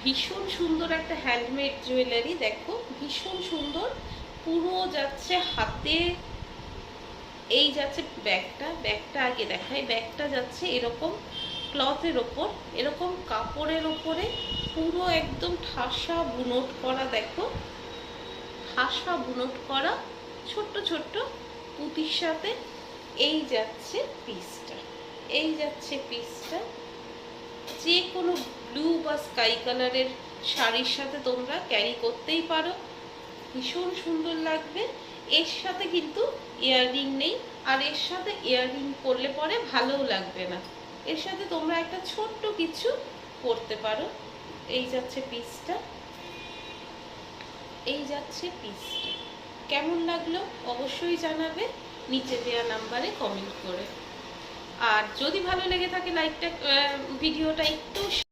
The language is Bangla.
ভীষণ সুন্দর একটা হ্যান্ডমেড জুয়েলারি, দেখো ভীষণ সুন্দর, পুরো যাচ্ছে হাতে। এই যাচ্ছে ব্যাগটা, ব্যাগটা আগে দেখাই। ব্যাগটা যাচ্ছে এরকম ক্লথের ওপর, এরকম কাপড়ের ওপরে পুরো একদম ঠাসা বুনট করা, দেখো ঠাসা বুনট করা ছোট্ট ছোট্ট পুঁতির সাথে। এই যাচ্ছে পিসটা, এই যাচ্ছে পিসটা। যে কোনো ব্লু বা স্কাই কালারের শাড়ির সাথে তোমরা ক্যারি করতেই পারো, ভীষণ সুন্দর লাগবে। এর সাথে কিন্তু ইয়াররিং নেই, আর এর সাথে ইয়াররিং করলে পরে ভালোও লাগবে না। এর সাথে তোমরা একটা ছোট্ট কিছু করতে পারো। এই যাচ্ছে পিসটা, এই যাচ্ছে পিসটা। কেমন লাগলো অবশ্যই জানাবে নিচে দেওয়া নাম্বারে কমেন্ট করে। আর যদি ভালো লেগে থাকে ভিডিওটা একটু